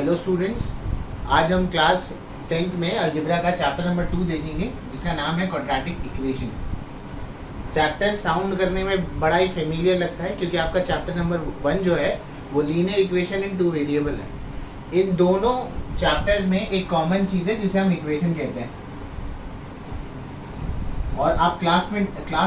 Hello students, आज हम class 10th में अलजेब्रा का चैप्टर नंबर 2 देखेंगे जिसका नाम है क्वाड्रेटिक इक्वेशन। चैप्टर साउंड करने में बड़ा ही फेमिलियर लगता है क्योंकि आपका चैप्टर नंबर 1 जो है वो लीनियर इक्वेशन इन 2 वेरिएबल है। इन दोनों चैप्टर्स में एक कॉमन चीज़ है जिसे हम इक्वेशन कहते हैं। और आप क्लास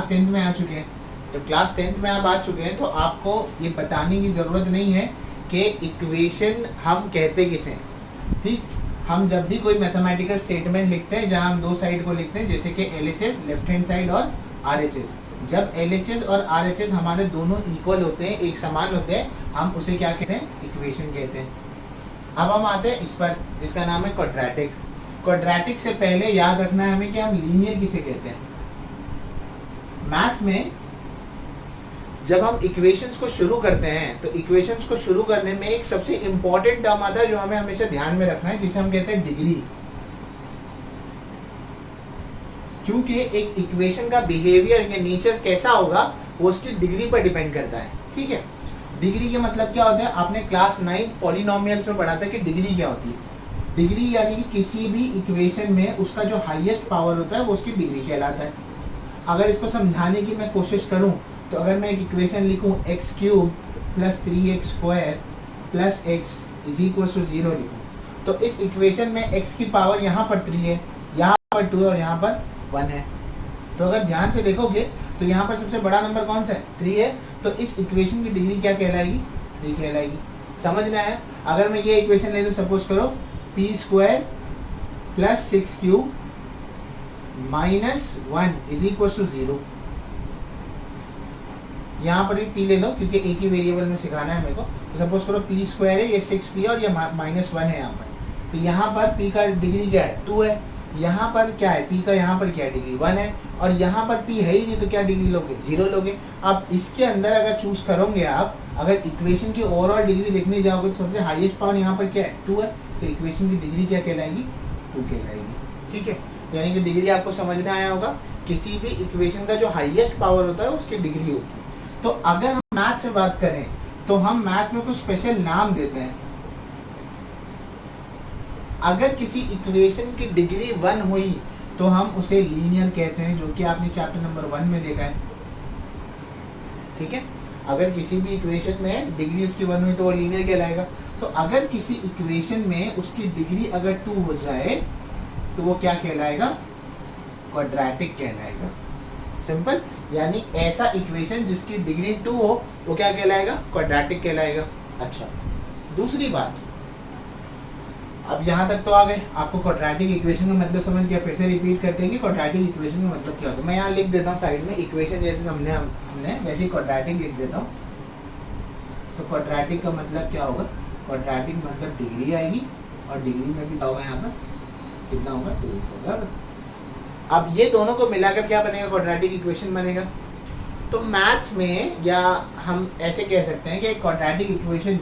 10th में आ चुके हैं। जब क्लास 10th में आप आ चुके हैं तो आपको ये बताने की ज़रूरत नहीं है कि इक्वेशन हम कहते किसे हैं। ठीक, हम जब भी कोई मैथमेटिकल स्टेटमेंट लिखते हैं जहां हम दो साइड को लिखते हैं, जैसे कि LHS लेफ्ट हैंड साइड और RHS, जब LHS और RHS हमारे दोनों इक्वल होते हैं, एक समान होते हैं, हम उसे क्या कहते हैं? इक्वेशन कहते हैं। अब हम आते हैं इस पर जिसका नाम है क्वाड्रेटिक। क्वाड्रेटिक से पहले याद रखना है हमें कि हम लीनियर किसे कहते हैं। मैथ में जब हम इक्वेशंस को शुरू करते हैं तो इक्वेशंस को शुरू करने में एक सबसे इंपॉर्टेंट टर्म आता है जो हमें हमेशा ध्यान में रखना है, जिसे हम कहते हैं डिग्री। क्योंकि एक इक्वेशन का बिहेवियर या नेचर कैसा होगा वो उसकी डिग्री पर डिपेंड करता है। ठीक है, डिग्री के मतलब क्या होता है? आपने क्लास 9 पॉलिनोमियल्स में पढ़ा था कि डिग्री क्या होती है। डिग्री यानी कि किसी भी इक्वेशन में उसका जो हाईएस्ट पावर होता है वो उसकी डिग्री कहलाता है। अगर इसको समझाने की मैं कोशिश करूं तो अगर मैं एक इक्वेशन लिखूं x³ + 3x² + x = 0 लिखूं, तो इस इक्वेशन में x की पावर यहाँ पर 3 है, यहाँ पर 2 है और यहाँ पर 1 है। तो अगर ध्यान से देखोगे तो यहाँ पर सबसे बड़ा नंबर कौन सा है? 3 है। तो इस इक्वेशन की डिग्री क्या कहलाएगी? 3 कहलाएगी। समझना है। अगर मैं ये इक्वेशन ले लूँ, सपोज करो p² + 6q - 1 = 0। यहाँ पर भी p ले लो क्योंकि एक ही वेरिएबल में सिखाना है मेरे को। तो सपोज करो p² है, ये 6p और ये -1 है यहाँ पर। तो यहाँ पर p का डिग्री क्या है? 2 है। यहाँ पर क्या है? p का यहाँ पर क्या है? डिग्री 1 है। और यहाँ पर p है ही नहीं तो क्या डिग्री लोगे? 0 लोगे। अब इसके अंदर अगर चूज करोगे आप, अगर इक्वेशन की ओवरऑल डिग्री देखने जाओगे तो सबसे हाईएस्ट पावर यहाँ पर क्या है? 2 है। तो इक्वेशन की डिग्री क्या कहलाएगी? 2 कहलाएगी। ठीक है, यानी कि डिग्री आपको समझ में आया होगा। किसी भी इक्वेशन का जो हाईएस्ट पावर होता है उसकी डिग्री होती है। तो अगर हम मैथ में बात करें तो हम मैथ में कुछ स्पेशल नाम देते हैं। अगर किसी इक्वेशन की डिग्री 1 हुई तो हम उसे लीनियर कहते हैं, जो कि आपने चैप्टर नंबर 1 में देखा है। ठीक है, अगर किसी भी इक्वेशन में डिग्री उसकी 1 हुई तो वो लीनियर कहलाएगा। तो अगर किसी इक्वेशन में उसकी डिग्री अगर 2 हो जाए तो वो क्या कहलाएगा? क्वाड्रेटिक कहलाएगा। सिंपल, यानी ऐसा इक्वेशन जिसकी डिग्री 2 हो वो क्या कहलाएगा? क्वाड्रेटिक कहलाएगा। अच्छा, दूसरी बात, अब यहाँ तक तो आ गए। आपको क्वाड्रेटिक इक्वेशन का मतलब समझ गया। फिर से रिपीट करते हैं कि क्वाड्रेटिक इक्वेशन का मतलब क्या होता है। मैं यहाँ लिख देता हूँ साइड में, इक्वेशन जैसे हमने वैसे ही क्वाड्रेटिक लिख देता हूँ। तो क्वाड्रेटिक का मतलब क्या होगा? क्वाड्रेटिक मतलब डिग्री आएगी और डिग्री में भी क्या होगा? यहाँ पर कितना होगा? 2 होगा। अब ये दोनों को मिलाकर क्या बनेगा? क्वाड्रेटिक इक्वेशन बनेगा। तो मैथ्स में या हम ऐसे कह सकते हैं कि क्वाड्रेटिक इक्वेशन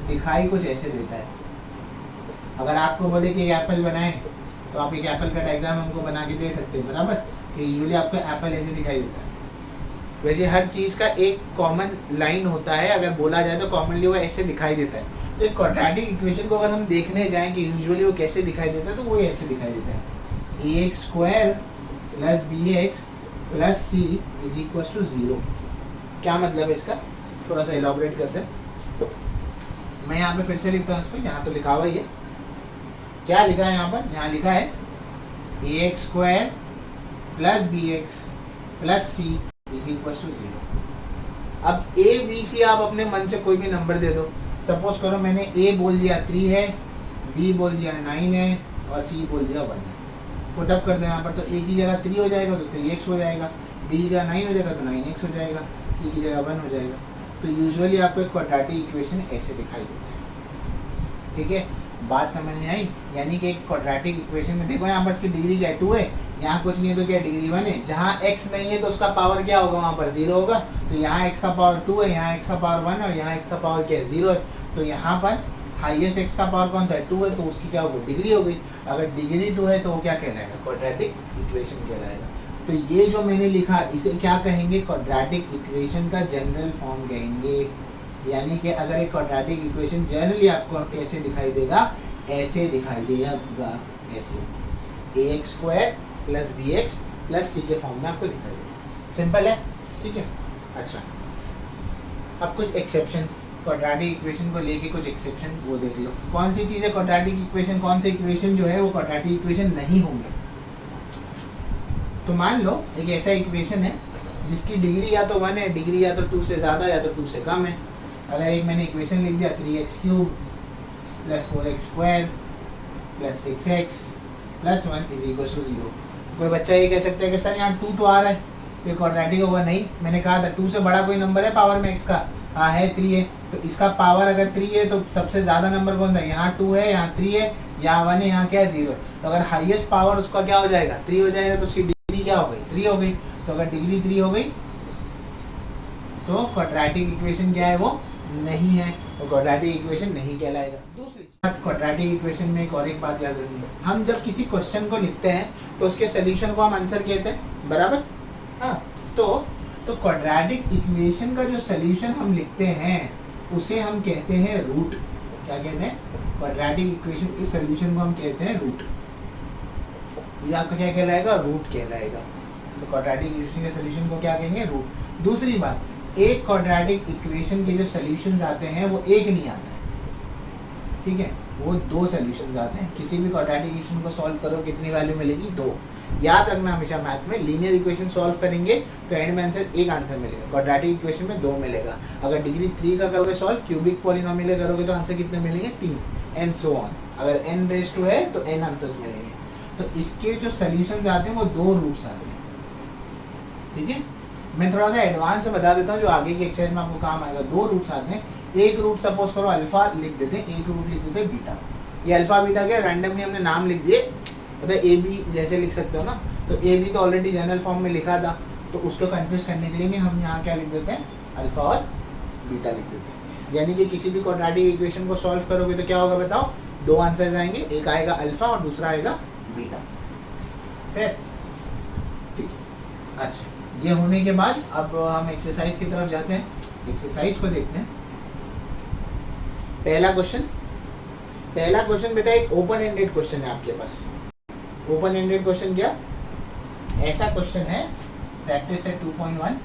दिखाई कुछ ऐसे देता है। अगर आपको बोले कि एप्पल बनाएं तो आप एक एप्पल का डायग्राम हमको बना के दे सकते हैं, बराबर। कि यूजुअली आपको एप्पल ऐसे दिखाई देता है। वैसे हर चीज़ का एक कॉमन लाइन होता है, अगर बोला जाए तो कॉमनली वो ऐसे दिखाई देता है। तो एक क्वाड्रेटिक इक्वेशन को अगर हम देखने जाएँ कि यूजुअली वो कैसे दिखाई देता है, तो वो ऐसे दिखाई देता है। ax² + bx + c = 0। क्या मतलब है इसका? थोड़ा सा एलॉबरेट करते हैं। मैं यहाँ पे फिर से लिखता हूँ इसको। यहाँ तो लिखा हुआ ही है। क्या लिखा है यहाँ पर? यहाँ लिखा है ax² + bx + c = 0। अब a b c आप अपने मन से कोई भी नंबर दे दो। सपोज करो मैंने a बोल दिया 3 है, b बोल दिया 9 है और c बोल दिया 1 है। पुटअप कर दो यहाँ पर, तो a की जगह 3 हो जाएगा तो 3x हो जाएगा, b की जगह 9 हो जाएगा तो 9x हो जाएगा, c की जगह 1 हो जाएगा। तो यूजुअली आपको एक क्वाड्रेटिक इक्वेशन ऐसे दिखाई देता है। ठीक है, बात समझ में आई? यानी कि एक क्वाड्रेटिक इक्वेशन में देखो यहाँ पर इसकी डिग्री क्या है? 2 है। यहाँ कुछ नहीं है तो क्या डिग्री 1 है। जहाँ x नहीं है तो उसका पावर क्या होगा? वहाँ पर 0 होगा। तो यहाँ x का पावर 2 है, यहाँ x का पावर 1 है और यहाँ x का पावर क्या है? 0 है। तो यहाँ पर हाईएस्ट x का पावर कौन सा है? 2 है। तो उसकी क्या होगी? डिग्री हो गई। अगर डिग्री 2 है तो वो क्या कहलाएगा? क्वाड्रेटिक इक्वेशन कहलाएगा। तो ये जो मैंने लिखा इसे क्या कहेंगे? क्वाड्रेटिक इक्वेशन का जनरल फॉर्म कहेंगे। यानी कि अगर एक क्वाड्रेटिक इक्वेशन जनरली आपको कैसे दिखाई देगा, ऐसे दिखाई देगा, ऐसे ax² + bx + c के फॉर्म में आपको दिखाई देगा। सिंपल है, ठीक है। अच्छा, अब कुछ एक्सेप्शन क्वाड्रेटिक इक्वेशन को लेके कुछ एक्सेप्शन वो देख लो। कौन सी चीज़ है क्वाड्रेटिक इक्वेशन, कौन सी इक्वेशन जो है वो क्वाड्रेटिक इक्वेशन नहीं होंगे। तो मान लो एक ऐसा इक्वेशन है जिसकी डिग्री या तो 1 है, डिग्री या तो 2 से ज़्यादा या तो 2 से कम है। अगर एक मैंने इक्वेशन लिख दिया 3x³ + 4x² + 6x + 1 = 0। कोई बच्चा ये कह सकता है कि सर यहाँ 2 तो आ रहा है, ये क्वाड्रेटिक होगा। नहीं, मैंने कहा था 2 से बड़ा कोई नंबर है पावर में x का, हाँ है 3 है। तो इसका पावर अगर 3 है तो सबसे ज़्यादा नंबर कौन सा है, यहाँ 2 है, यहाँ 3 है, यहाँ 1 है, यहाँ क्या है 0 है। तो अगर हाईएस्ट पावर उसका क्या हो जाएगा, 3 हो जाएगा, तो उसकी डिग्री क्या हो गई, 3 हो गई। तो अगर डिग्री 3 हो गई तो क्वाड्रेटिक इक्वेशन क्या है, वो नहीं है, वो क्वाड्रेटिक इक्वेशन नहीं कहलाएगा। दूसरी बात, क्वाड्रेटिक इक्वेशन में एक और एक बात याद रखनी है, हम जब किसी क्वेश्चन को लिखते हैं तो उसके सोल्यूशन को हम आंसर कहते हैं, बराबर। हाँ, तो क्वाड्रेटिक इक्वेशन का जो सोल्यूशन हम लिखते हैं उसे हम कहते हैं रूट। क्या कहते हैं, क्वाड्रेटिक इक्वेशन के सोल्यूशन को हम कहते हैं रूट। ये आपका क्या कहलाएगा, रूट कहलाएगा। तो क्वाड्रेटिक इक्वेशन के सोल्यूशन को क्या कहेंगे, रूट। दूसरी बात, एक क्वाड्रेटिक इक्वेशन के जो सोल्यूशंस आते हैं वो एक नहीं आता है, ठीक है, वो 2 सोल्यूशंस आते हैं। किसी भी क्वाड्रेटिक इक्वेशन को सॉल्व करो कितनी वैल्यू मिलेगी, 2। याद रखना हमेशा मैथ में, लीनियर इक्वेशन सॉल्व करेंगे तो एंड में आंसर एक आंसर मिलेगा, क्वाड्रेटिक इक्वेशन में 2 मिलेगा। अगर डिग्री 3 का करोगे सॉल्व, क्यूबिक पॉलिनोमियल करोगे तो आंसर कितने मिलेंगे, 3 एंड सो ऑन। अगर n² है तो n आंसर्स मिलेंगे। तो इसके जो सोल्यूशंस आते हैं वो 2 रूट्स आते हैं, ठीक है। मैं थोड़ा सा एडवांस से बता देता हूँ जो आगे की एक्सरसाइज में आपको काम आएगा। 2 रूट्स आते हैं, एक रूट सपोज करो अल्फा लिख देते हैं, एक रूट लिख देते हैं बीटा। ये अल्फा बीटा के रैंडमली हमने नाम लिख दिए, मतलब ए बी जैसे लिख सकते हो ना। तो ए बी तो ऑलरेडी जनरल फॉर्म में लिखा था, तो उसको कंफ्यूज करने के लिए हम यहाँ क्या लिख देते हैं, अल्फा और बीटा लिख देते हैं। यानी कि किसी भी क्वाड्रेटिक इक्वेशन को सॉल्व करोगे तो क्या होगा बताओ, 2 आंसर्स आएंगे, एक आएगा अल्फा और दूसरा आएगा बीटा। फिर ठीक, अच्छा, ये होने के बाद अब हम एक्सरसाइज की तरफ जाते हैं। एक्सरसाइज को देखते हैं। पहला क्वेश्चन बेटा एक ओपन एंडेड क्वेश्चन है आपके पास। ओपन एंडेड क्वेश्चन क्या, ऐसा क्वेश्चन है प्रैक्टिस है 2.1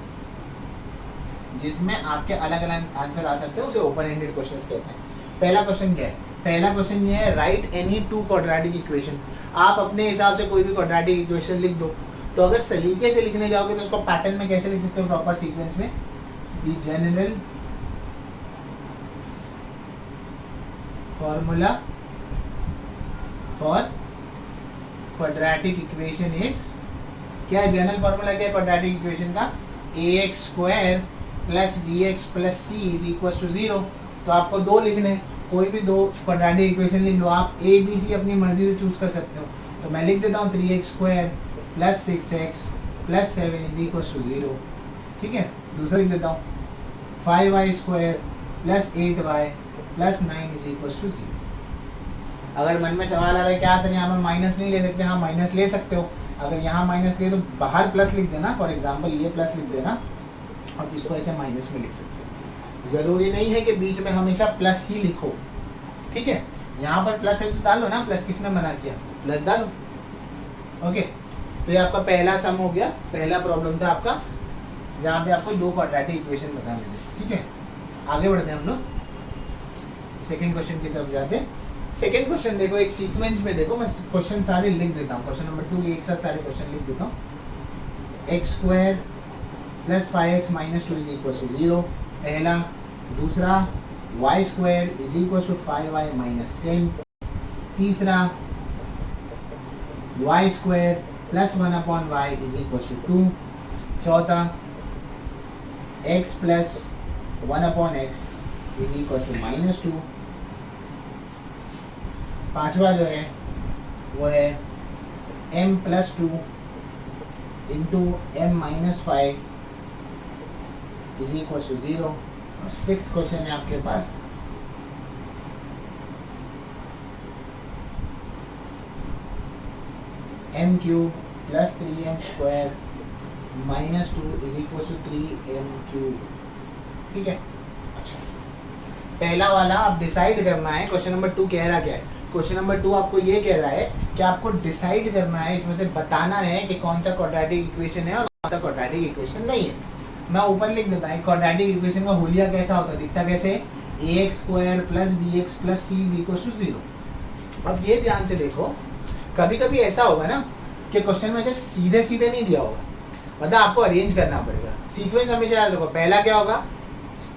जिसमें आपके अलग अलग आंसर आ सकते हैं, उसे ओपन एंडेड क्वेश्चन कहते हैं। पहला क्वेश्चन क्या है, पहला क्वेश्चन ये है, राइट एनी 2 क्वाड्रेटिक इक्वेशन। आप अपने हिसाब से कोई भी क्वाड्रेटिक इक्वेशन लिख दो। तो अगर सलीके से लिखने जाओगे तो उसको पैटर्न में कैसे लिख सकते हो, प्रॉपर सीक्वेंस में, the general formula for quadratic equation is, क्या है जनरल फॉर्मूला, क्या है क्वाड्रेटिक इक्वेशन का, ax² + bx + c = 0। तो आपको 2 लिखने हैं, कोई भी 2 क्वाड्रेटिक इक्वेशन लिख लो आप, a b c अपनी मर्जी से चूज कर सकते हो। तो मैं लिख देता हूँ 3x² + 6x + 7 = 0, ठीक है। दूसरा लिख देता हूँ 5y² + 8y + 9 = 0। अगर मन में सवाल आ रहा है क्या सर यहाँ पर माइनस नहीं ले सकते, हाँ माइनस ले सकते हो। अगर यहाँ माइनस ले तो बाहर प्लस लिख देना, फॉर एग्जांपल ये प्लस लिख देना और इसको ऐसे माइनस में लिख सकते हो। ज़रूरी नहीं है कि बीच में हमेशा प्लस ही लिखो, ठीक है। यहाँ पर प्लस है तो डालो ना, प्लस किसने मना किया, प्लस डालो, ओके। तो ये आपका पहला सम हो गया, पहला प्रॉब्लम था आपका जहाँ पे आपको 2 क्वाड्रेटिक इक्वेशन बताने थे, ठीक है। आगे बढ़ते हैं हम लोग सेकेंड क्वेश्चन की तरफ जाते हैं। सेकेंड क्वेश्चन देखो, एक सीक्वेंस में देखो, मैं क्वेश्चन सारे लिख देता हूँ, क्वेश्चन नंबर 2 एक साथ सारे क्वेश्चन लिख देता हूँ। x² + 5x - 2 = 0 पहला। दूसरा y² = 5y - 10। तीसरा y² + 1/y = 2। चौथा x + 1/x = -2। पांचवा जो है वो है m + 2 × m - 5 = 0। और 6th क्वेश्चन है आपके पास m³ + 3m² - 2 = 3m³, ठीक है। अच्छा, पहला वाला आप डिसाइड करना है। क्वेश्चन नंबर 2 कह रहा क्या है, क्वेश्चन नंबर 2 आपको ये कह रहा है कि आपको डिसाइड करना है, इसमें से बताना है कि कौन सा क्वाड्रेटिक इक्वेशन है और कौन सा क्वाड्रेटिक इक्वेशन नहीं है। मैं ऊपर लिख देता हूँ क्वाड्रेटिक इक्वेशन का हुलिया कैसा होता है, दिखता कैसे, ax square plus bx plus c is equal to 0। अब ये ध्यान से देखो, कभी कभी ऐसा होगा ना कि क्वेश्चन में से सीधे सीधे नहीं दिया होगा, मतलब आपको अरेंज करना पड़ेगा। सीक्वेंस हमेशा याद रखो, पहला क्या होगा,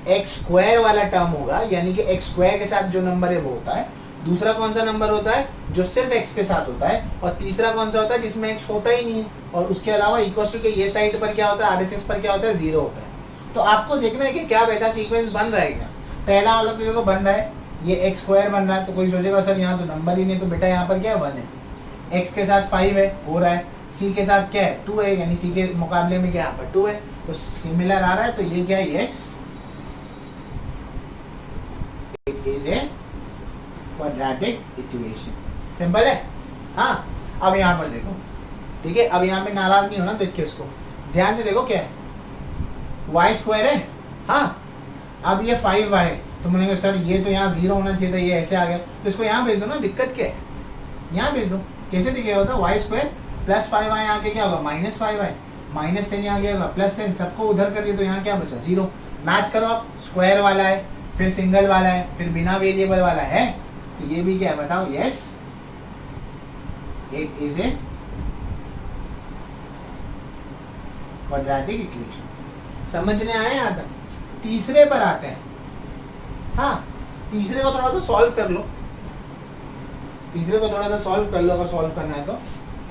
एक्स स्क्वायर वाला टर्म होगा, यानी कि एक्स स्क्वायर के साथ जो नंबर है वो होता है। दूसरा कौन सा नंबर होता है, जो सिर्फ एक्स के साथ होता है। और तीसरा कौन सा होता है, जिसमें एक्स होता ही नहीं है। और उसके अलावा इक्वल टू के ये साइड पर क्या होता है, आरएचएस पर क्या होता है, 0 होता है। तो आपको देखना है कि क्या वैसा सीक्वेंस बन रहा है क्या। पहला वाला तो देखो बन रहा है, ये एक्स स्क्वायर बन रहा है, तो कोई सोचेगा सर यहाँ तो नंबर ही नहीं, तो बेटा यहाँ पर क्या है, 1 है। एक्स के साथ 5 है, हो रहा है। सी के साथ क्या है, 2 है, यानी सी के मुकाबले में क्या यहाँ पर 2 है, तो सिमिलर आ रहा है। तो ये क्या है, yes it is a quadratic equation. Simple है। हाँ, अब यहाँ पर देखो, ठीक है, अब यहाँ पे नाराज नहीं होना, देख के इसको ध्यान से देखो, क्या है, वाई स्क्वायर है। हाँ, अब ये 5y है, तो मैंने कहा सर ये तो यहाँ 0 होना चाहिए था, ये ऐसे आ गया, तो इसको यहाँ भेज दो ना, दिक्कत क्या है, यहाँ भेज दो। कैसे दिखेगा होता, वाई स्क्वायर प्लस 5y आके क्या होगा, माइनस 5y, माइनस 10 यहाँ क्या होगा, प्लस 10, सबको उधर कर दिया तो यहाँ क्या बचा, 0। मैच करो आप, स्क्वायर वाला है, फिर सिंगल वाला है, फिर बिना वेरिएबल वाला है, तो ये भी क्या है बताओ, yes it is a quadratic equation. समझने आए यहाँ तक। तीसरे पर आते हैं। हाँ, तीसरे को थोड़ा सा सॉल्व कर लो, तीसरे को थोड़ा सा सॉल्व कर लो, अगर सॉल्व करना है तो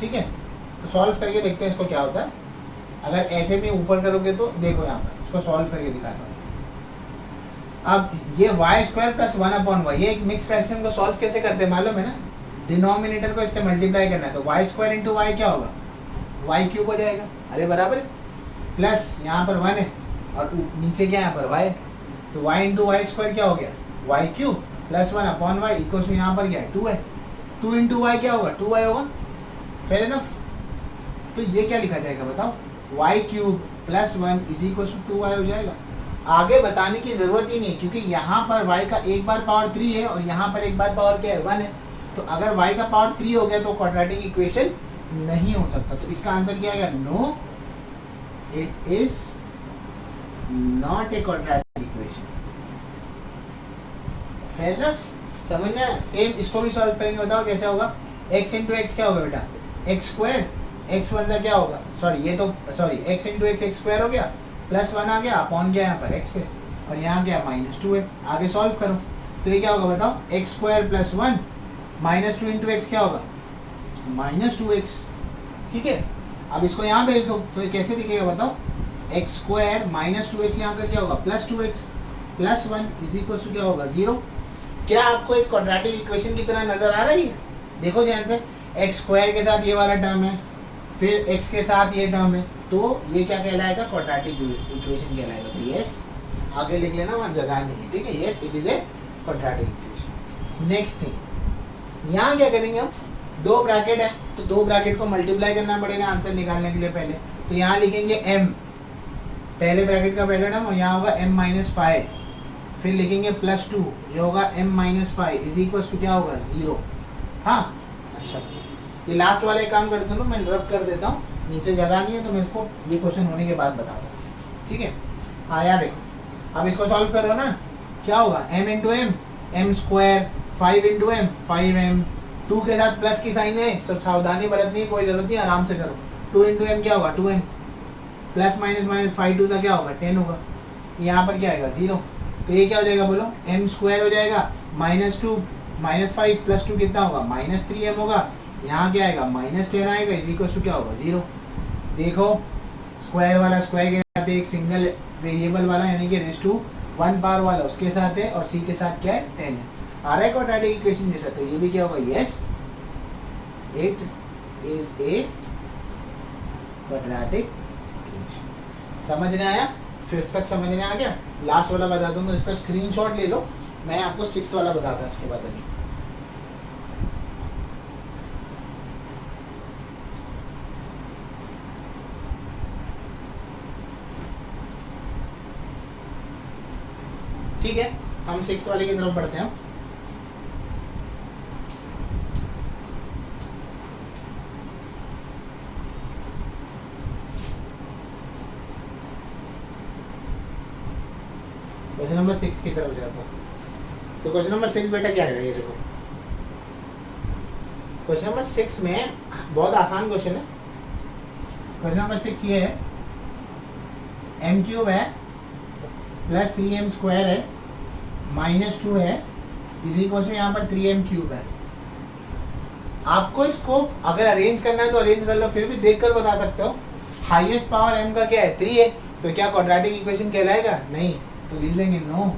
ठीक है। तो सॉल्व करके देखते हैं इसको क्या होता है। अगर ऐसे भी ऊपर करोगे तो देखो यहाँ पर, इसको सॉल्व करके दिखाता हूँ। अब ये वाई स्क्वायर प्लस 1/y, ये एक मिक्स फ्रैक्शन को सॉल्व कैसे करते हैं मालूम है ना, डिनोमिनेटर को इससे मल्टीप्लाई करना है, तो वाई स्क्वायर इंटू वाई क्या होगा, वाई क्यूब हो जाएगा। अरे बराबर है, प्लस यहाँ पर 1 है और नीचे क्या यहाँ पर y, तो y इंटू वाई स्क्वायर क्या हो गया, Y cube plus 1/y equal to यहाँ पर क्या है, 2 है। 2 इंटू वाई क्या होगा, 2y होगा। Fair enough. तो ये क्या लिखा जाएगा बताओ, Y cube plus 1 is equal to 2y हो जाएगा। आगे बताने की जरूरत ही नहीं, क्योंकि यहाँ पर y का एक बार पावर 3 है और यहाँ पर एक बार पावर क्या है, 1 है। तो अगर y का पावर 3 हो गया तो क्वाड्रेटिक इक्वेशन नहीं हो सकता। तो इसका आंसर क्या आएगा, no it is not a quadratic equation. Fair enough, समझना है। सेम इसको भी सॉल्व करेंगे, बताओ कैसे होगा। x इंटू एक्स क्या होगा बेटा, एक्स स्क्वायर, एक्स बंदा क्या होगा, सॉरी ये तो sorry x into x x square हो गया, प्लस 1 आ गया, अपॉन क्या यहाँ पर x है, और यहाँ क्या -2 है। आगे सॉल्व करो तो ये क्या होगा बताओ, x square plus 1 -2 into x क्या होगा, -2x। ठीक है, अब इसको यहाँ भेज दो तो ये कैसे दिखेगा बताओ, एक्स स्क्वायर -2x यहाँ कर क्या होगा, +2x plus 1 is equal to क्या होगा, 0। क्या आपको एक क्वाड्रेटिक इक्वेशन की तरह नजर आ रही है। देखो ध्यान से, एक्स स्क्वायर के साथ ये वाला टर्म है, फिर x के साथ ये टर्म है, तो ये क्या कहलाएगा, क्वाड्रेटिक इक्वेशन कहलाएगा। तो यस, आगे लिख लेना, वहाँ जगह नहीं है, ठीक है। Yes it is a quadratic equation. Next thing, यहाँ क्या करेंगे हम, 2 ब्रैकेट है तो 2 ब्रैकेट को मल्टीप्लाई करना पड़ेगा आंसर निकालने के लिए पहले। तो यहाँ लिखेंगे m, पहले ब्रैकेट का पहला टर्म, और यहाँ होगा m-5, फिर लिखेंगे +2, ये होगा m-5 इज इक्वल टू क्या होगा, 0। हाँ अच्छा, ये लास्ट वाला एक काम करता हूँ, मैं ड्रॉप कर देता हूँ, नीचे जगह नहीं है तो मैं इसको ये क्वेश्चन होने के बाद बताता हूँ, ठीक है। हाँ यार देखो, अब इसको सॉल्व करो ना, क्या होगा, m into M, M square, 5 into M, 5m, 2 के साथ प्लस की साइन है, सब सावधानी बरतनी है, कोई जरूरत नहीं, आराम से करो। 2 इंटू एम क्या होगा, 2m, प्लस माइनस माइनस 5 2 का क्या होगा, 10 होगा। यहाँ पर क्या आएगा, 0। तो ये क्या हो जाएगा बोलो, m स्क्वायर हो जाएगा, -2 -5 + 2 कितना होगा, -3m होगा। यहाँ क्या आएगा, -10 आएगा, इज इक्वल टू क्या होगा, 0। देखो, स्क्वायर वाला स्क्वायर के साथ एक सिंगल वेरिएबल वाला यानी कि रेज़ टू 1 पावर वाला उसके साथ है, और c के साथ क्या है, 10 है। आ रहा है क्वाड्रेटिक इक्वेशन जैसा, तो ये भी क्या होगा, yes it is a quadratic equation. समझने आया, 5th तक समझने आ गया। लास्ट वाला बता दूंगा, इसका स्क्रीनशॉट ले लो, मैं आपको 6th वाला बताता हूँ इसके बाद अभी। ठीक है, हम 6th वाले की तरफ बढ़ते हैं। क्वेश्चन नंबर 6 की तरफ जाता हूँ। तो क्वेश्चन नंबर 6 बेटा क्या है, ये देखो क्वेश्चन नंबर 6 में बहुत आसान क्वेश्चन है। क्वेश्चन नंबर 6 ये है, m क्यूब है प्लस 3m स्क्वायर है माइनस 2 है इज इक्वल टू यहाँ पर 3m क्यूब है। आपको इसको अगर अरेंज करना है तो अरेंज कर लो, फिर भी देखकर बता सकते हो। हाईएस्ट पावर m का क्या है 3 है, तो क्या क्वाड्रेटिक इक्वेशन कहलाएगा? नहीं, तो लिख देंगे no,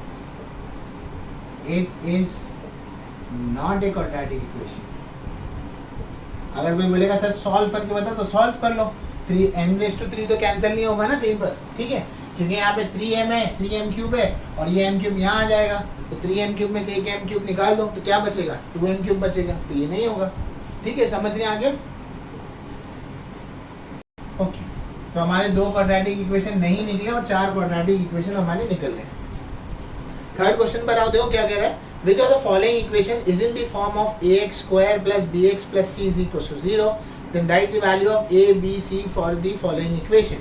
it is not a quadratic equation. अगर कोई बोलेगा सर सॉल्व करके बता, तो सॉल्व कर लो। 3m⁻³ तो कैंसिल नहीं होगा ना कहीं पर, ठीक है, क्योंकि यहाँ पे 3m है, 3m क्यूब है और ये m क्यूब यहाँ आ जाएगा, तो 3m क्यूब में से एक m क्यूब निकाल दो तो क्या बचेगा? 2m क्यूब बचेगा, तो ये नहीं होगा। ठीक है, समझ रहे हैं आगे? ओके, तो हमारे 2 क्वाड्रेटिक इक्वेशन नहीं निकले और 4 क्वाड्रेटिक इक्वेशन हमारे निकल गए। थर्ड क्वेश्चन पर आओ, देखो क्या कह रहा है। Which of the following equation is in the form of ax square plus bx plus c is equal to 0? Then write the value of a, b, c for the following equation.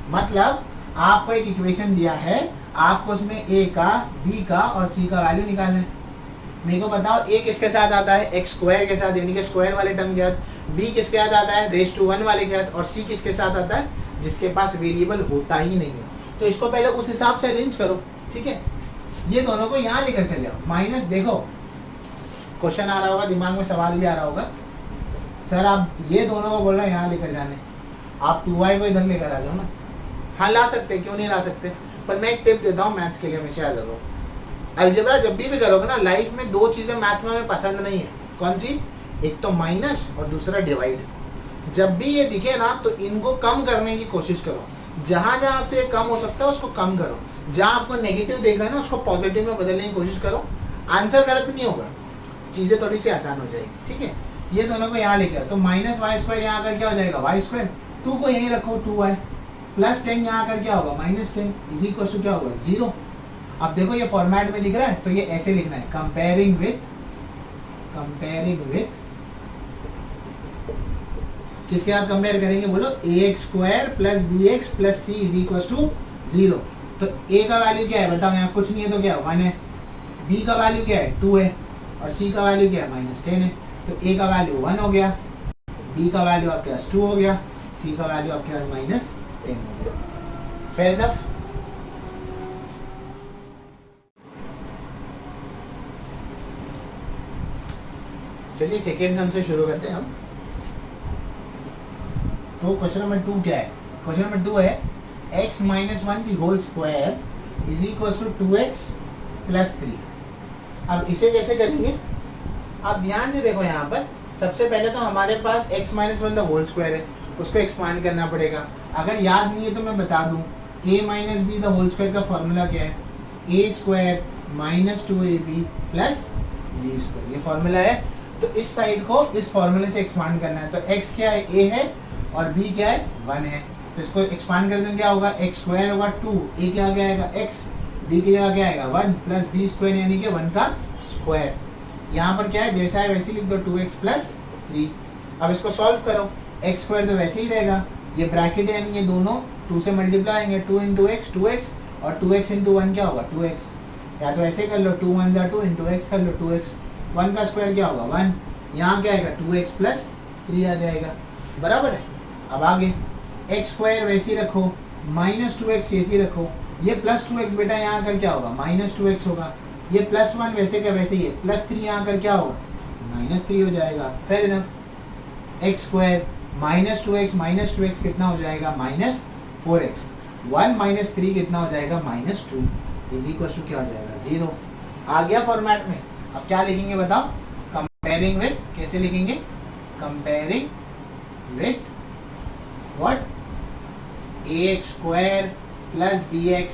मतलब आपको एक equation दिया है, आपको उसमें a का, b का और c का वैल्यू निकालना है। मेरे को बताओ a किसके साथ आता है? x स्क्वायर के साथ, यानी कि स्क्वायर वाले टर्म के साथ। b किसके साथ आता है? रेज़ टू 1 वाले के साथ। और c किसके साथ आता है? जिसके पास वेरिएबल होता ही नहीं है। तो इसको पहले उस हिसाब से अरेंज करो, ठीक है। ये दोनों को यहाँ लेकर चले जाओ। माइनस, देखो क्वेश्चन आ रहा होगा, दिमाग में सवाल भी आ रहा होगा, सर आप ये दोनों को बोल रहे हैं यहाँ लेकर जाने, आप 2y को इधर लेकर आ जाओ ना। हाँ ला सकते, क्यों नहीं ला सकते, पर मैं एक टिप देता हूँ मैथ्स के लिए, हमेशा याद रखो। अलजेब्रा जब भी करोगे ना लाइफ में, 2 चीज़ें मैथ में हमें पसंद नहीं है। कौन सी? एक तो माइनस और दूसरा डिवाइड। जब भी ये दिखे ना तो इनको कम करने की कोशिश करो। जहाँ जहाँ आपसे कम हो सकता है उसको कम करो, जहाँ आपको नेगेटिव देख रहा है ना उसको पॉजिटिव में बदलने की कोशिश करो। आंसर गलत नहीं होगा, चीज़ें थोड़ी सी आसान हो जाएगी, ठीक है। ये दोनों को यहाँ लेकर, तो माइनस वाई स्क्वायर यहाँ आकर क्या हो जाएगा? Y square. 2 को यहीं रखो, 2y प्लस 10 यहाँ आकर क्या होगा? माइनस 10 इज इक्वल टू क्या होगा? 0। अब देखो ये फॉर्मेट में दिख रहा है, तो ये ऐसे लिखना है, कंपेयरिंग विथ किसके साथ कंपेयर करेंगे? बोलो ax square plus bx plus c is equal to 0। तो a का वैल्यू क्या है बताओ? यहाँ कुछ नहीं है तो क्या 1 है, b का वैल्यू क्या है 2 है और c का वैल्यू क्या है माइनस 10 है। तो a का वैल्यू 1 हो गया, b का वैल्यू आपके पास 2 हो गया, c का वैल्यू आपके पास माइनस 10 हो गया। Fair enough? चलिए सेकेंड सम से शुरू करते हैं हम। तो क्वेश्चन नंबर 2 क्या है? क्वेश्चन नंबर 2 है x minus 1 the whole square is equal to 2x plus 3। अब इसे कैसे करेंगे? आप ध्यान से देखो, यहाँ पर सबसे पहले तो हमारे पास x minus 1 the whole square है, उसको एक्सपांड करना पड़ेगा। अगर याद नहीं है तो मैं बता दूं, a minus B the whole square का फॉर्मूला क्या है? a square minus 2ab plus b square, ये फॉर्मूला है। तो इस साइड को इस फॉर्मूले से एक्सपांड करना है। तो x क्या है? a है और b क्या है? 1 है। तो इसको एक्सपांड कर दें, क्या होगा? x स्क्वायर होगा 2, a क्या आएगा x, b की जगह क्या आएगा 1 प्लस b स्क्वायर यानी कि 1 का स्क्वायर। यहाँ पर क्या है? जैसा है वैसे लिख दो, 2x प्लस 3। अब इसको सॉल्व करो, x स्क्वायर तो वैसे ही रहेगा, ये ब्रैकेट यानी ये दोनों 2 से मल्टीप्लाई होंगे, 2 इंटू एक्स 2x और 2x इंटू 1 क्या होगा? 2x। या तो ऐसे कर लो, 2 1 जा 2 इंटू एक्स कर लो 2x, 1 का स्क्वायर क्या होगा 1, यहाँ क्या आएगा 2x प्लस 3 आ जाएगा, बराबर है। अब आगे एक्स स्क्वायर वैसे ही रखो, माइनस 2x ऐसे ही रखो, ये प्लस 2x बेटा यहाँ आकर क्या होगा? माइनस 2x होगा, ये प्लस 1 वैसे क्या वैसे ही, प्लस 3 यहाँ आकर क्या होगा? माइनस 3 हो जाएगा। Fair enough. X square minus 2x कितना हो जाएगा? Minus 4x। 1 माइनस 3 कितना हो जाएगा? माइनस 2 इज इक्वल टू क्या हो जाएगा? 0। आ गया फॉर्मेट में। अब क्या लिखेंगे बताओ? कंपेयरिंग विथ, कैसे लिखेंगे? Comparing with what? ax square plus bx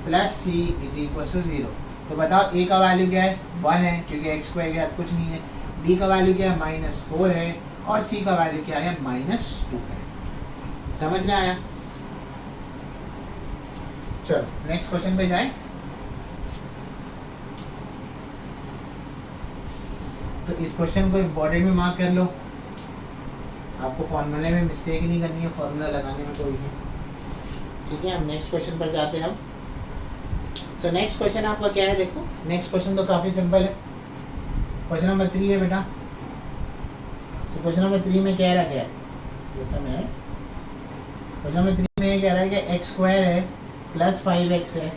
plus c is equal to 0। तो बताओ a का वैल्यू क्या है? 1 है, क्योंकि x स्क्वायर के साथ कुछ नहीं है। b का वैल्यू क्या है? माइनस 4 है और c का वैल्यू क्या है? माइनस 2 है। समझ में आया? चलो नेक्स्ट क्वेश्चन पे जाएं। तो इस क्वेश्चन को इम्पोर्टेंट में मार्क कर लो, आपको फॉर्मूले में मिस्टेक नहीं करनी है, फॉर्मूला लगाने में कोई भी। ठीक है, हम नेक्स्ट क्वेश्चन पर जाते हैं। अब सो नेक्स्ट क्वेश्चन आपका क्या है, देखो नेक्स्ट क्वेश्चन तो काफ़ी सिंपल है। क्वेश्चन नंबर 3 है बेटा। तो क्वेश्चन नंबर 3 में कह रहा क्या है, just a minute. Question number 3 में ये कह रहा है कि x स्क्वायर है प्लस 5x है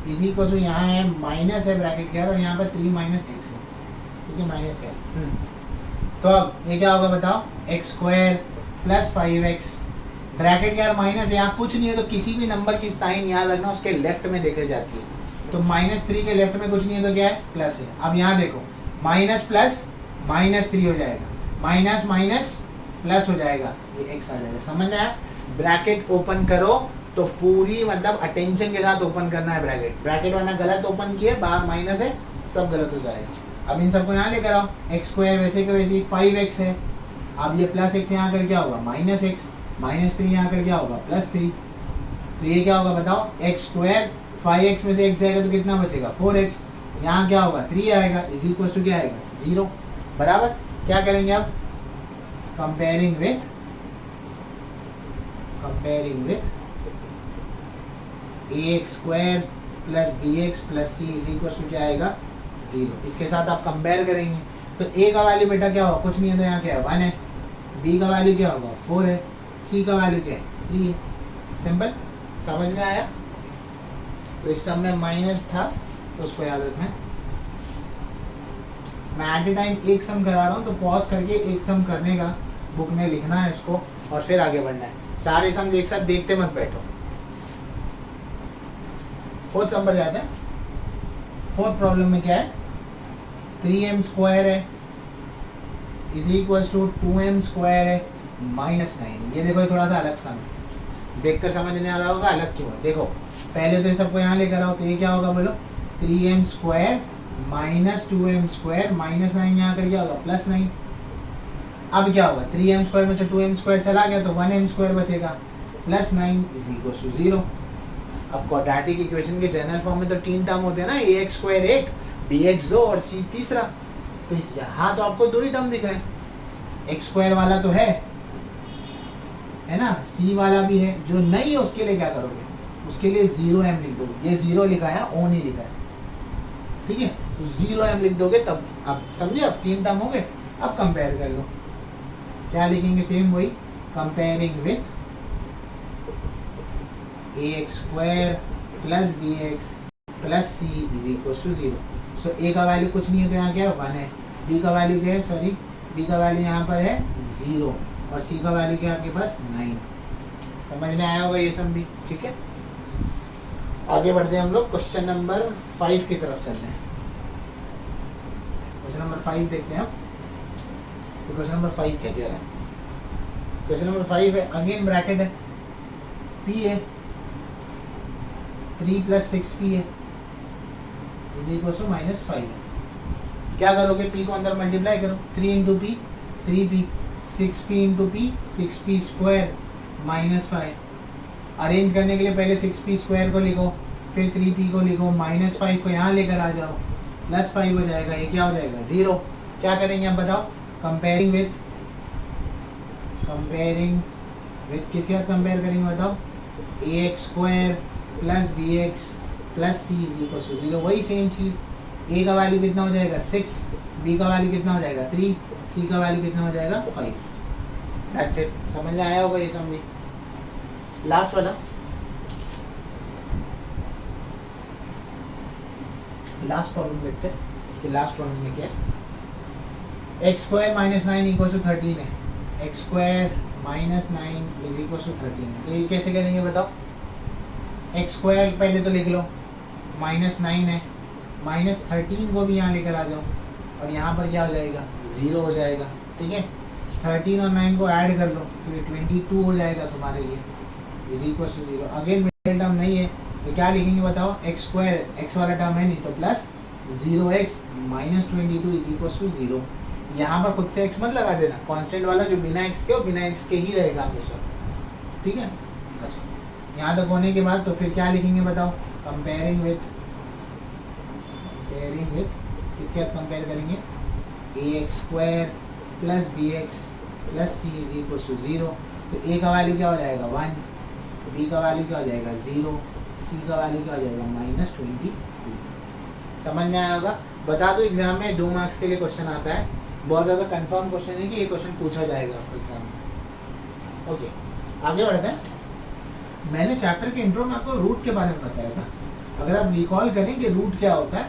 इसी को यहाँ है माइनस है ब्रैकेट के और यहाँ पर 3 माइनस एक्स है। ठीक है, माइनस है। तो अब ये क्या होगा बताओ, x square plus 5x bracket के माइनस, यहाँ कुछ नहीं है तो किसी भी नंबर की साइन याद रखना उसके लेफ्ट में देखी जाती है। तो -3 के लेफ्ट में कुछ नहीं है तो क्या है, प्लस है। अब यहाँ देखो माइनस प्लस -3 हो जाएगा, माइनस माइनस प्लस हो जाएगा, ये x आ जाएगा। समझ में आया? ब्रैकेट ओपन करो तो पूरी मतलब अटेंशन के साथ ओपन करना है ब्रैकेट। ब्रैकेट वाला गलत ओपन किए, बाहर माइनस है, सब गलत हो जाएगा। अब इन सबको यहाँ लेकर आओ, एक्स स्क्वायर वैसे के वैसे 5x है। अब ये प्लस x यहाँ कर क्या होगा, -x, -3 यहाँ कर क्या होगा, +3। तो ये क्या होगा बताओ, एक्स स्क्वायर 5x में से x जाएगा तो कितना बचेगा, 4x। यहाँ क्या होगा, 3 आएगा, इज इक्वल टू क्या आएगा, 0। बराबर। क्या करेंगे अब, comparing with ax square plus bx plus c is equal to क्या आएगा, 0। इसके साथ आप कंपेयर करेंगे तो a का वैल्यू बेटा क्या होगा, कुछ नहीं है तो यहाँ क्या है, 1 है। b का वैल्यू क्या होगा, 4 है। c का वैल्यू क्या है, 3 है। सिंपल, समझ में आया? तो इस सब में माइनस था तो उसको याद रखना है। मैं एट ए टाइम एक सम करा रहा हूँ तो पॉज करके एक सम करने का बुक में लिखना है इसको और फिर आगे बढ़ना है। सारे सम एक साथ देखते मत बैठो। फोर्थ सम पर जाते हैं। फोर्थ प्रॉब्लम में क्या है, 3m स्क्वायर है is equal to 2m square है -9। ये देखो, ये थोड़ा सा अलग सम है, देखकर समझ नहीं आ रहा होगा अलग क्यों है। देखो पहले तो ये सबको यहाँ लेकर आओ तो ये क्या होगा बोलो, 3m स्क्वायर -2m स्क्वायर -9 यहाँ कर क्या होगा, +9। अब क्या होगा, 3m स्क्वायर में से 2m स्क्वायर चला गया तो 1m स्क्वायर बचेगा, +9 इज इक्वल टू 0। अब क्वाड्रेटिक इक्वेशन के जनरल फॉर्म में तो 3 टर्म होते हैं ना, ax स्क्वायर 1, bx 2 और c तीसरा। तो यहाँ तो आपको 2 ही टर्म दिख रहे हैं। x स्क्वायर वाला तो है ना, c वाला भी है। जो नहीं है उसके लिए क्या करोगे, उसके लिए 0m लिख दोगे। ये 0 लिखा है, o नहीं लिखा है, ठीक है। तो 0m लिख दोगे तब, अब समझे, अब 3 टर्म हो गए। अब कंपेयर कर लो, क्या लिखेंगे, सेम वही, comparing with ax square plus bx plus c is equal to 0। So a का वैल्यू कुछ नहीं है तो यहाँ क्या है, 1 है। b का वैल्यू क्या है, सॉरी b का वैल्यू यहाँ पर है 0 और c का वैल्यू क्या है आपके पास, 9। समझ में आया होगा ये सब भी, ठीक है। आगे बढ़ते हैं हम लोग, क्वेश्चन नंबर 5 की तरफ चलते हैं। क्वेश्चन नंबर 5 देखते हैं हम। तो क्वेश्चन नंबर 5 क्या कह रहा है, क्वेश्चन नंबर 5 है, अगेन ब्रैकेट है, p है 3 + 6p है इज इक्वल टू -5 है। क्या करोगे, p को अंदर मल्टीप्लाई करो, 3 into P 3p, 6p into P 6p square -5। Arrange करने के लिए पहले 6p स्क्वायर को लिखो, फिर 3p को लिखो, -5 को यहाँ लेकर आ जाओ, +5 हो जाएगा। ये क्या हो जाएगा, 0। क्या करेंगे अब बताओ, कंपेयरिंग विथ किसके साथ कंपेयर करेंगे बताओ, ax square plus bx plus c is equal to 0। वही सेम चीज़, a का वैल्यू कितना हो जाएगा, 6, b का वैल्यू कितना हो जाएगा, 3, c का वैल्यू कितना हो जाएगा, 5। That's it. समझ में आया होगा ये समझिए। लास्ट वाला, लास्ट प्रॉब्लम देखते हैं कि लास्ट प्रॉब्लम में क्या है। x स्क्वायर -9 इक्वल टू 13 है, x square -9 is equal to 13 है। तो ये कैसे करेंगे बताओ, x स्क्वायर पहले तो लिख लो, -9 है, -13 को भी यहाँ लेकर आ जाओ और यहाँ पर क्या हो जाएगा, 0 हो जाएगा, ठीक है। 13 और 9 को ऐड कर लो तो ये 22 हो जाएगा तुम्हारे लिए, is equal to 0। Again middle term नहीं है तो क्या लिखेंगे बताओ, x स्क्वायर, x वाला टर्म है नहीं तो plus 0x -22 is equal to 0। यहाँ पर खुद से x मत लगा देना, कांस्टेंट वाला जो बिना x के हो बिना x के ही रहेगा हमेशा, ठीक है। अच्छा, यहाँ तक होने के बाद तो फिर क्या लिखेंगे बताओ, कंपेयरिंग विथ किसके साथ कंपेयर करेंगे, ax² plus bx plus c is equal to 0। तो a का वैल्यू क्या हो जाएगा 1, b का वैल्यू क्या हो जाएगा 0, c का वैल्यू क्या हो जाएगा -22। समझ में आया होगा। बता दो एग्जाम में 2 मार्क्स के लिए क्वेश्चन आता है, बहुत ज़्यादा कंफर्म क्वेश्चन है कि ये क्वेश्चन पूछा जाएगा आपको एग्जाम में। ओके आगे बढ़ते हैं। मैंने चैप्टर के इंट्रो में आपको रूट के बारे में बताया था। अगर आप रिकॉल करें कि रूट क्या होता है,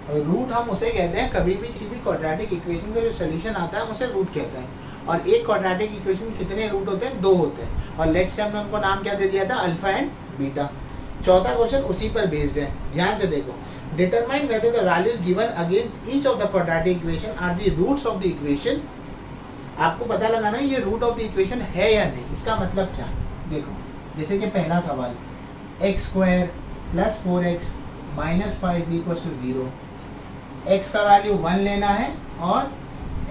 और रूट हम उसे कहते हैं कभी भी किसी भी क्वाड्रेटिक इक्वेशन का जो सोल्यूशन आता है हम उसे रूट कहते हैं। और एक क्वाड्रेटिक इक्वेशन कितने रूट होते हैं 2 होते हैं। और लेट्स से हमने उनको नाम क्या दे दिया था अल्फा एंड बीटा। चौथा क्वेश्चन उसी पर बेस्ड है, ध्यान से देखो। Determine whether the values given against each of the quadratic equation are the roots of the equation. आपको पता लगाना है ये रूट ऑफ द इक्वेशन है या नहीं। इसका मतलब क्या, देखो जैसे कि पहला सवाल x² plus 4x minus 5 is equal to 0। x का वैल्यू 1 लेना है और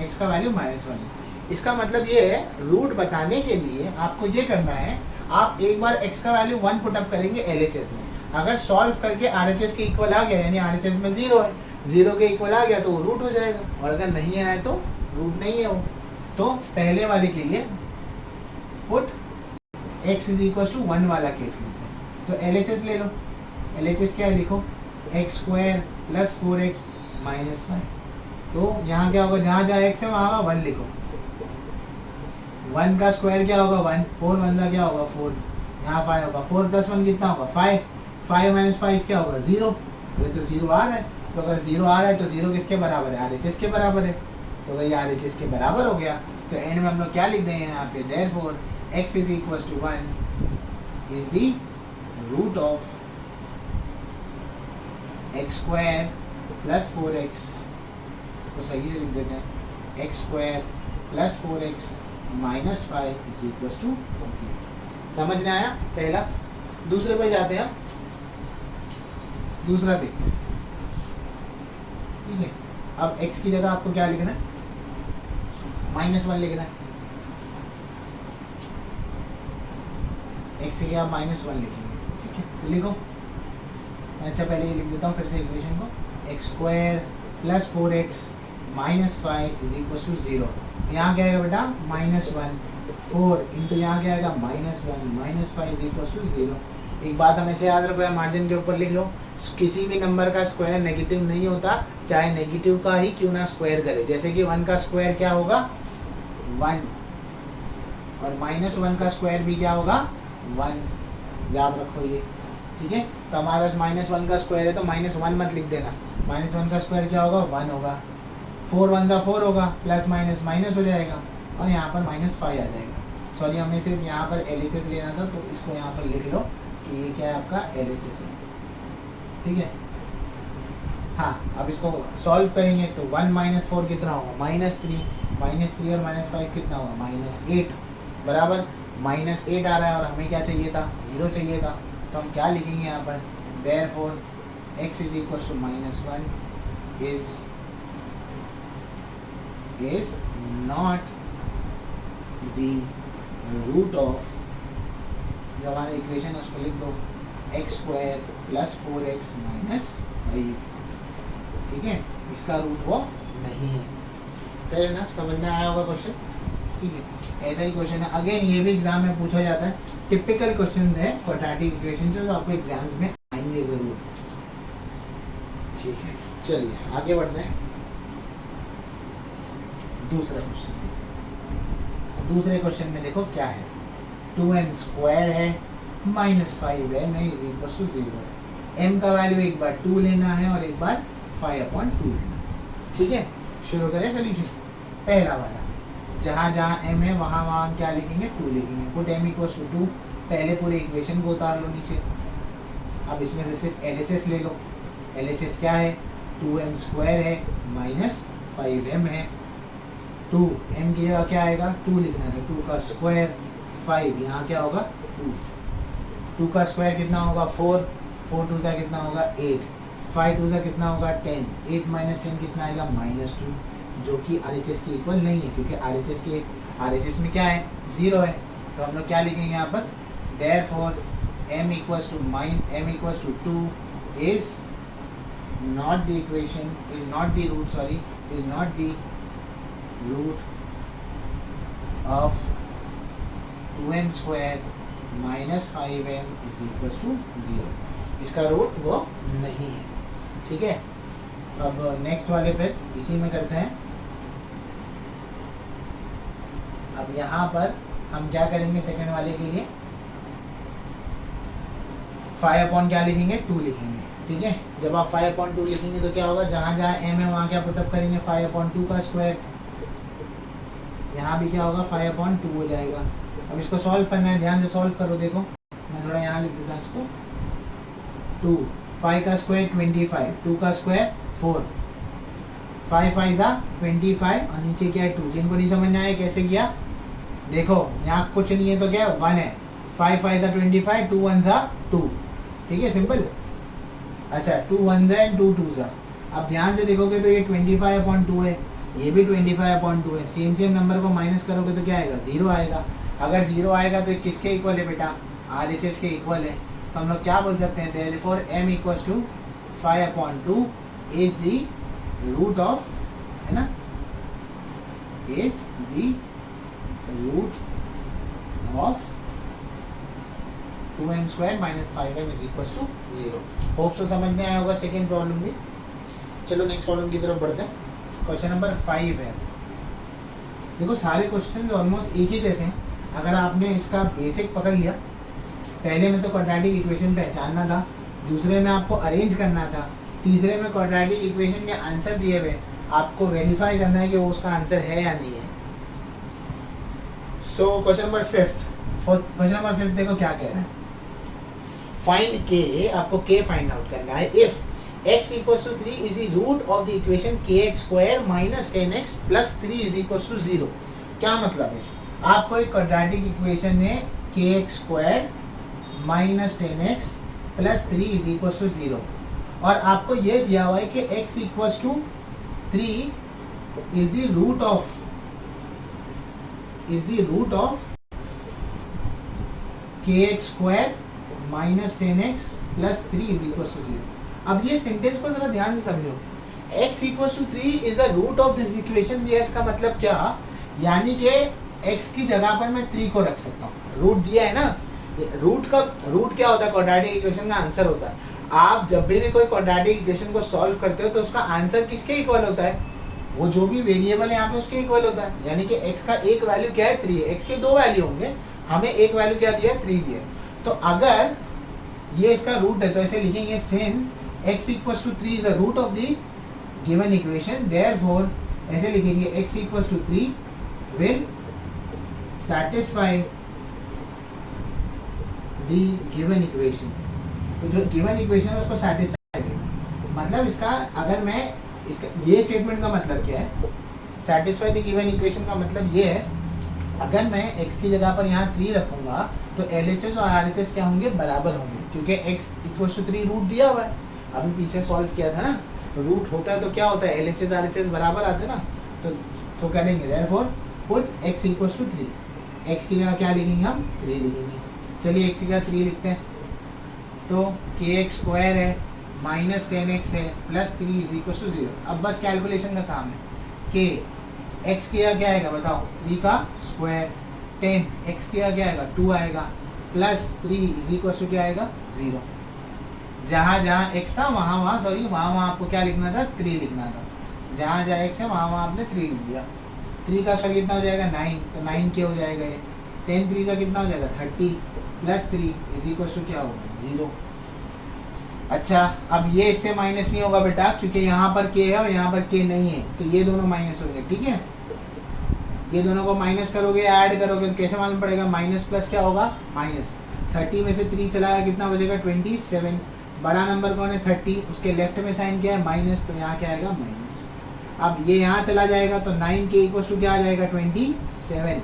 x का वैल्यू -1। इसका मतलब ये है रूट बताने के लिए आपको ये करना है, आप एक बार x का वैल्यू 1 पुटअप करेंगे LHS में। अगर सॉल्व करके RHS के इक्वल आ गया, यानी RHS में 0 है, 0 के इक्वल आ गया तो वो रूट हो जाएगा, और अगर नहीं आया तो रूट नहीं है वो। तो पहले वाले के लिए put x is equal to 1 वाला केस लेते हैं। तो LHS ले लो। LHS क्या है लिखो, x² प्लस 4x माइनस 5। तो यहाँ क्या होगा, जहाँ जहाँ x है वहाँ 1 लिखो। 1 का स्क्वायर क्या होगा 1, 4 1 का क्या होगा 4, यहाँ 5 होगा। 4 प्लस 1 कितना होगा 5, 5 माइनस 5 क्या होगा 0। ये तो 0 आ रहा है, तो अगर 0 आ रहा है तो 0 किसके बराबर है RHS के बराबर है। तो अगर ये RHS के बराबर हो गया तो एंड में हम लोग क्या लिख देंगे यहाँ पे, therefore x is equal to 1 is the root of x² plus 4x। तो सही से लिख देते हैं x² plus 4x minus 5 is equal to 0। समझ में आया पहला। दूसरे पर जाते हैं, दूसरा देखते हैं। ठीक है, अब x की जगह आपको क्या लिखना है, -1 लिखना है। x की जगह -1 लिखेंगे, ठीक है। तो लिखो, अच्छा पहले ये लिख देता हूँ फिर से इक्वेशन को, x² plus 4x minus 5 is equal to 0। यहाँ क्या आएगा बेटा -1, 4 इंटू यहाँ क्या आएगा -1 माइनस 5 इज इक्वल टू 0। एक बात हमेशा याद रखो, मार्जिन के ऊपर लिख लो, किसी भी नंबर का स्क्वायर नेगेटिव नहीं होता, चाहे नेगेटिव का ही क्यों ना स्क्वायर करे। जैसे कि 1 का स्क्वायर क्या होगा 1, और -1 का स्क्वायर भी क्या होगा 1, याद रखो ये, ठीक है। तो हमारे पास -1 का स्क्वायर है तो -1 मत लिख देना, -1 का स्क्वायर क्या होगा 1 होगा, 4 1 का 4 होगा, प्लस माइनस माइनस हो जाएगा, और यहाँ पर -5 आ जाएगा। सॉरी हमें सिर्फ यहाँ पर LHS लेना था, तो इसको यहाँ पर लिख लो कि ये क्या है आपका LHS है, ठीक है। हाँ, अब इसको सॉल्व करेंगे तो 1 - 4 कितना होगा -3, -3 और -5 कितना होगा -8, बराबर -8 आ रहा है, और हमें क्या चाहिए था 0 चाहिए था। तो हम क्या लिखेंगे यहाँ पर, therefore x is equal to -1 is not the root of, जो हमारा इक्वेशन है उसको लिख दो, x² प्लस 4x माइनस 5, ठीक है। इसका रूट वो नहीं है। फिर ना समझ में आया होगा क्वेश्चन, ठीक है। ऐसा ही क्वेश्चन है, अगेन ये भी एग्जाम में पूछा जाता है, टिपिकल क्वेश्चन है क्वाड्रेटिक इक्वेशन जो आपको एग्जाम्स में आएंगे जरूर, ठीक है। चलिए आगे बढ़ते हैं। दूसरा क्वेश्चन, दूसरे क्वेश्चन में देखो क्या है, 2m² है -5m is equal to 0। m का वैल्यू एक बार 2 लेना है और एक बार 5/2 लेना है, ठीक है। शुरू करें सोल्यूशन। पहला वाला, जहाँ जहाँ m है वहाँ वहाँ हम क्या लिखेंगे 2 लिखेंगे। पुट m इक्वल टू 2, पहले पूरे इक्वेशन को उतार लो नीचे। अब इसमें से सिर्फ LHS ले लो। LHS क्या है 2m² है -5m है। 2m की जगह क्या आएगा 2 लिखना है, 2 का स्क्वायर 5, यहाँ क्या होगा 2 का स्क्वायर कितना होगा 4 2 सा कितना होगा 8, 5 2 सा कितना होगा 10, 8 - 10 कितना आएगा -2, जो कि RHS के इक्वल नहीं है, क्योंकि RHS में क्या है 0 है। तो हम लोग क्या लिखेंगे यहाँ पर, therefore m equals to 2 is not the equation, is not the root, sorry, is not the root of 2m square minus 5m is equal to 0। इसका रूट वो नहीं है। ठीक है, अब नेक्स्ट वाले पर इसी में करते हैं। अब यहाँ पर हम क्या करेंगे सेकेंड वाले के लिए, 5 अपॉन क्या लिखेंगे, 2 लिखेंगे। ठीक है, जब आप 5 अपॉन 2 लिखेंगे तो क्या होगा, जहाँ जहाँ m है वहाँ क्या पुटअप करेंगे, 5 अपॉन 2 का स्क्वायर। यहाँ भी क्या होगा, 5 अपॉन 2 हो जाएगा। अब इसको सॉल्व करना है, ध्यान से सॉल्व करो। देखो मैं थोड़ा यहाँ लिख देता हूँ इसको, 2, 5 का स्क्वायर 25, 2 का स्क्वायर 4, 5 5 जा 25 और नीचे क्या है 2। जिनको नहीं समझ में आया कैसे किया, देखो यहाँ कुछ नहीं है तो क्या है 1 है, 5 5 था 25, 2 1 था 2। ठीक है, सिंपल। अच्छा 2 1 जा एंड 2 2 जा। अब ध्यान से देखोगे तो ये 25 अपॉन 2 है, ये भी 25 अपॉन 2 है। सेम नंबर को माइनस करोगे तो क्या आएगा, 0 आएगा। अगर 0 आएगा तो किसके इक्वल है बेटा, RHS के इक्वल है। तो हम लोग क्या बोल सकते हैं, therefore m equals to 5 upon 2 is the root of, है ना, is the root of 2m square minus 5m is equals to 0। Hope so समझ में आया होगा सेकेंड प्रॉब्लम भी। चलो नेक्स्ट प्रॉब्लम की तरफ बढ़ते हैं। क्वेश्चन नंबर 5 है। देखो सारे क्वेश्चन ऑलमोस्ट एक ही जैसे हैं। अगर आपने इसका बेसिक पकड़ लिया, पहले में तो क्वाड्रेटिक इक्वेशन पहचानना था, दूसरे में आपको अरेंज करना था, तीसरे में क्वाड्रेटिक इक्वेशन के आंसर दिए हुए आपको वेरीफाई करना है कि वो उसका आंसर है या नहीं है। सो क्वेश्चन नंबर 5 देखो क्या कह रहा है, फाइंड के, आपको के फाइंड आउट करना है। If x equal to 3 is the root of the equation kx square minus 10x plus 3 is equal to 0। क्या मतलब है, आपको एक क्वाड्रेटिक इक्वेशन में kx square minus 10x plus 3 is equal to 0 और आपको ये दिया हुआ है कि x equal to 3 is the root of kx square minus 10x plus 3 is equal to 0। अब ये सेंटेंस को जरा ध्यान से समझो, x equal to 3 is the root of this equation. इसका मतलब क्या, यानी कि x की जगह पर मैं 3 को रख सकता हूँ। रूट दिया है ना, रूट क्या होता है, क्वाड्रेटिक इक्वेशन का आंसर होता है। आप जब भी कोई क्वाड्रेटिक इक्वेशन को सॉल्व करते हो तो उसका आंसर किसके इक्वल होता है, वो जो भी वेरिएबल है यहाँ पे उसके इक्वल होता है। यानी कि x का एक वैल्यू क्या है, 3 है। x के 2 वैल्यू होंगे, हमें एक वैल्यू क्या दिया है, 3 दिया है। तो अगर ये इसका रूट है तो ऐसे लिखेंगे, since x equals to 3 is the root of the given equation, therefore ऐसे लिखेंगे x equals to 3 will satisfy the given equation। तो जो given equation है उसको satisfy करेगा। मतलब इसका, अगर मैं इसका, ये स्टेटमेंट का मतलब क्या है, satisfy the given equation का मतलब ये है, अगर मैं x की जगह पर यहाँ 3 रखूंगा तो LHS और RHS क्या होंगे, बराबर होंगे, क्योंकि x equals to 3 रूट दिया हुआ है। अभी पीछे सॉल्व किया था ना, तो रूट होता है तो क्या होता है, LHS RHS बराबर आते हैं ना, तो करेंगे therefore put x equals to 3। x की जगह क्या लिखेंगे हम, 3 लिखेंगे। चलिए x की जगह 3 लिखते हैं, तो kx स्क्वायर है माइनस 10x है प्लस 3 इज इक्वल टू 0। अब बस कैलकुलेशन का काम है, k x की जगह क्या आएगा बताओ, 3 का स्क्वायर, 10 x की जगह क्या आएगा, 2 आएगा, प्लस 3 इज इक्वल टू क्या आएगा, 0। जहाँ जहाँ x था वहाँ आपको क्या लिखना था, 3 लिखना था। जहाँ जहाँ x है वहाँ आपने 3 लिख दिया। 3 का स्क्वायर कितना हो जाएगा, 9, तो 9 क्या हो जाएगा ये, 10 3 का कितना हो जाएगा, 30 प्लस 3 इज इक्वल टू क्या होगा, 0। अच्छा अब ये इससे माइनस नहीं होगा बेटा, क्योंकि यहाँ पर k है और यहाँ पर k नहीं है, तो ये दोनों माइनस होंगे। ठीक है, ये दोनों को माइनस करोगे, ऐड करोगे तो कैसे मालूम पड़ेगा, माइनस प्लस क्या होगा, माइनस। 30 में से 3 चलाया कितना बचेगा, 27। बड़ा नंबर कौन है, 30, उसके लेफ्ट में साइन क्या है, माइनस, तो यहाँ क्या आएगा, माइनस। अब ये यहाँ चला जाएगा तो 9k इक्वल्स टू क्या आ जाएगा, 27।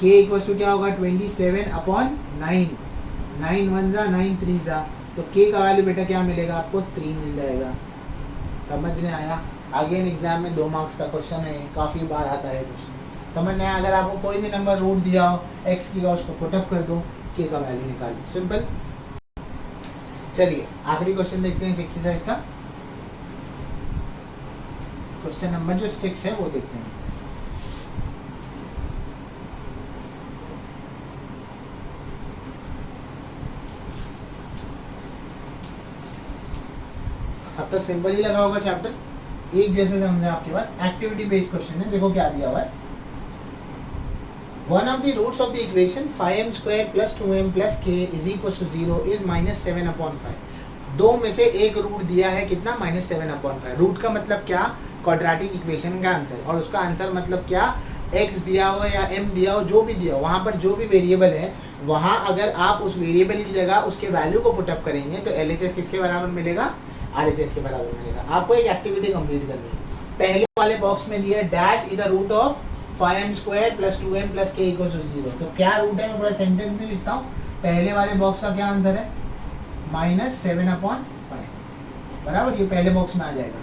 k इक्वल्स टू क्या होगा, 27 अपॉन 9, 9 1 जा 9 3 जा, तो k का वैल्यू बेटा क्या मिलेगा आपको, 3 मिल जाएगा। समझ में आया। अगेन एग्जाम में 2 मार्क्स का क्वेश्चन है, काफ़ी बार आता है क्वेश्चन। समझ में आया। अगर आपको कोई भी नंबर रूट दिया हो x की का, उसको पुटअप कर दो, k का वैल्यू निकाल दो, सिंपल। चलिए आखिरी क्वेश्चन देखते हैं एक्सरसाइज का। क्वेश्चन नंबर जो 6 है वो देखते हैं। अब तक सिंपल ही लगा होगा चैप्टर, एक जैसे समझा आपके पास। एक्टिविटी बेस्ड क्वेश्चन है, देखो क्या दिया हुआ है। One of the roots of the equation 5m² + 2m + k = 0 is -7/5। दो में से एक रूट दिया है कितना, -7/5। रूट का मतलब क्या, क्वाड्रेटिक इक्वेशन का आंसर, और उसका आंसर मतलब क्या, x दिया हो या m दिया हो, जो भी दिया हो, वहां पर जो भी वेरिएबल है वहां अगर आप उस वेरिएबल की जगह उसके वैल्यू को पुटअप करेंगे तो LHS किसके बराबर मिलेगा, RHS के बराबर मिलेगा। आपको एक एक्टिविटी कंप्लीट करनी है। पहले वाले बॉक्स में दिया dash is a root of 5m² + 2m + k = 0। तो क्या रूट है, मैं पूरा सेंटेंस नहीं लिखता हूँ। पहले वाले बॉक्स का क्या आंसर है, -7/5 बराबर, ये पहले बॉक्स में आ जाएगा।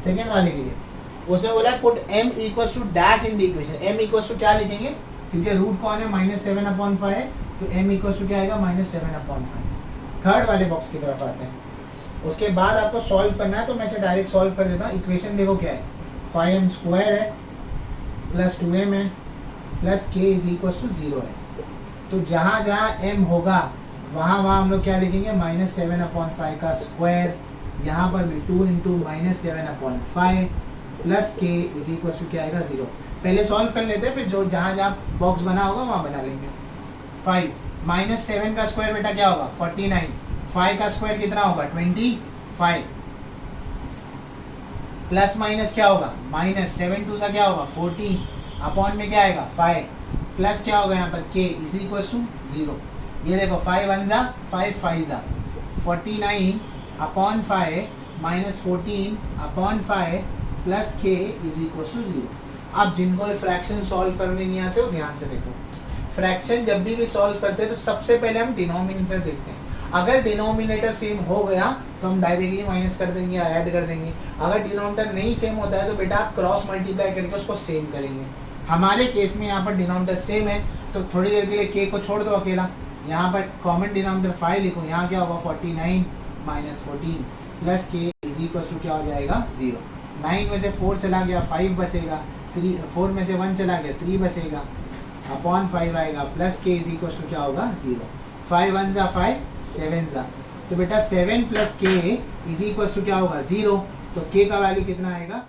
सेकेंड वाले के लिए उसने बोला put m = dash in the equation. m = क्या लिखेंगे, क्योंकि रूट कौन है, -7/5 है, तो m = क्या आएगा, -7/5। थर्ड वाले बॉक्स की तरफ आते हैं। उसके बाद आपको सॉल्व करना है, तो मैं इसे डायरेक्ट सॉल्व कर देता हूँ। इक्वेशन देखो क्या है, 5m² है + 2m है + k = 0 है। तो जहाँ जहाँ m होगा वहाँ वहाँ हम लोग क्या लिखेंगे, -7/5 का स्क्वायर, यहाँ पर भी 2 × -7/5 + k = क्या आएगा, 0। पहले सॉल्व कर लेते हैं, फिर जो जहाँ जहाँ बॉक्स बना होगा वहाँ बना लेंगे। 5 -7 का स्क्वायर बेटा क्या होगा, 49। 5 का स्क्वायर कितना होगा, 25। प्लस माइनस क्या होगा, -7 2 सा क्या होगा, 14। अपॉन में क्या आएगा, 5। प्लस क्या होगा यहाँ पर, k = 0। ये देखो 5 1 ज़ा 5 5 ज़ा 49/5 -14/5 + k = 0। अब जिनको फ्रैक्शन सॉल्व करने नहीं आते हो ध्यान से देखो, फ्रैक्शन जब भी सॉल्व करते हैं तो सबसे पहले हम डिनोमिनेटर देखते हैं। अगर डिनोमिनेटर सेम हो गया तो हम डायरेक्टली माइनस कर देंगे या ऐड कर देंगे। अगर डिनोमिनेटर नहीं सेम होता है तो बेटा आप क्रॉस मल्टीप्लाई करके उसको सेम करेंगे। हमारे केस में यहाँ पर डिनोमिनेटर सेम है, तो थोड़ी देर के लिए k को छोड़ दो अकेला, यहाँ पर कॉमन डिनोमिनेटर 5 लिखो, यहाँ क्या होगा, 49 - 14 + k = क्या हो जाएगा, 0। 9 में से 4 चला गया, 5 बचेगा, 4 में से 1 चला गया, 3 बचेगा, अपॉन 5 आएगा, प्लस k = क्या होगा, 0। 5 1 ज़ा 5 7 ज़ा, तो बेटा 7 + k = क्या होगा, 0। तो k का वैल्यू कितना आएगा,